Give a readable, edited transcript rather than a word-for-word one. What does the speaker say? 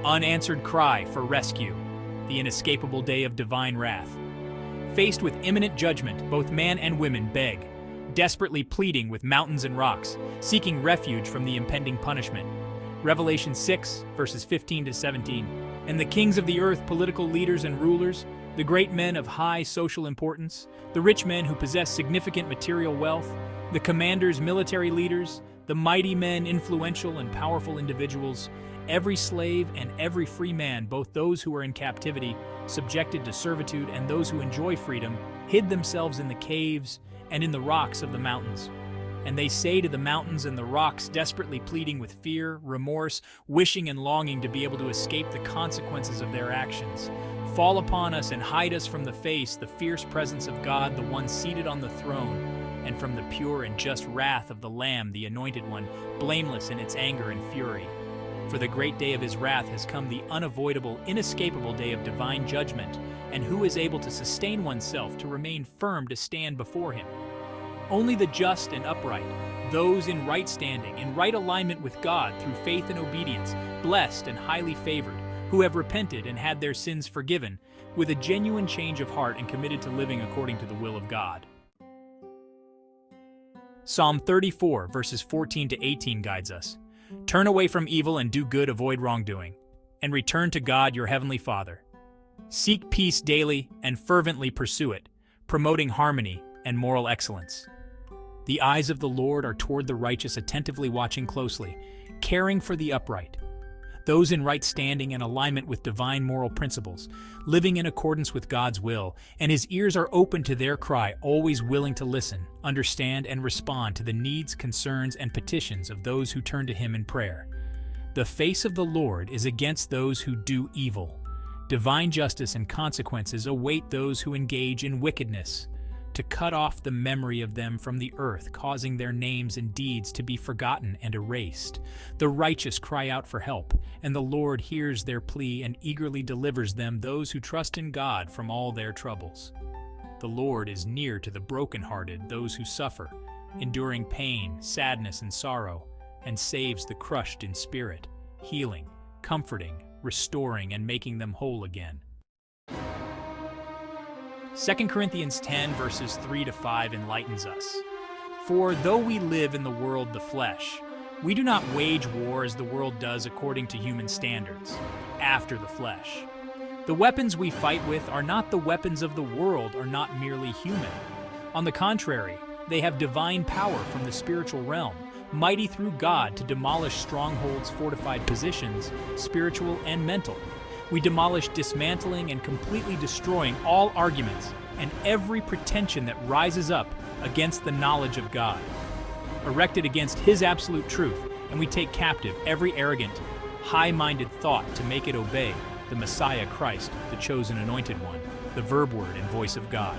Unanswered cry for rescue, the inescapable day of divine wrath. Faced with imminent judgment, both man and women beg, desperately pleading with mountains and rocks, seeking refuge from the impending punishment. Revelation 6, verses 15 to 17. And the kings of the earth, political leaders and rulers, the great men of high social importance, the rich men who possess significant material wealth, the commanders, military leaders, the mighty men, influential and powerful individuals, every slave and every free man, both those who are in captivity, subjected to servitude, and those who enjoy freedom, hid themselves in the caves and in the rocks of the mountains. And they say to the mountains and the rocks, desperately pleading with fear, remorse, wishing and longing to be able to escape the consequences of their actions, fall upon us and hide us from the fierce presence of God, the one seated on the throne, and from the pure and just wrath of the Lamb, the Anointed One, blameless in its anger and fury. For the great day of his wrath has come, the unavoidable, inescapable day of divine judgment, and who is able to sustain oneself, to remain firm, to stand before him? Only the just and upright, those in right standing, in right alignment with God through faith and obedience, blessed and highly favored, who have repented and had their sins forgiven, with a genuine change of heart and committed to living according to the will of God. Psalm 34, verses 14 to 18 guides us. Turn away from evil and do good, avoid wrongdoing, and return to God your heavenly Father. Seek peace daily and fervently pursue it, promoting harmony and moral excellence. The eyes of the Lord are toward the righteous, attentively watching closely, caring for the upright, those in right standing and alignment with divine moral principles, living in accordance with God's will, and his ears are open to their cry, always willing to listen, understand, and respond to the needs, concerns, and petitions of those who turn to him in prayer. The face of the Lord is against those who do evil. Divine justice and consequences await those who engage in wickedness, to cut off the memory of them from the earth, causing their names and deeds to be forgotten and erased. The righteous cry out for help, and the Lord hears their plea and eagerly delivers them, those who trust in God, from all their troubles. The Lord is near to the brokenhearted, those who suffer, enduring pain, sadness, and sorrow, and saves the crushed in spirit, healing, comforting, restoring, and making them whole again. 2 Corinthians 10, verses 3 to 5 enlightens us. For though we live in the world, the flesh, we do not wage war as the world does according to human standards, after the flesh. The weapons we fight with are not the weapons of the world, or not merely human. On the contrary, they have divine power from the spiritual realm, mighty through God to demolish strongholds, fortified positions, spiritual and mental. We demolish, dismantling, and completely destroying all arguments and every pretension that rises up against the knowledge of God, erected against his absolute truth, and we take captive every arrogant, high-minded thought to make it obey the Messiah Christ, the chosen Anointed One, the verb word and voice of God.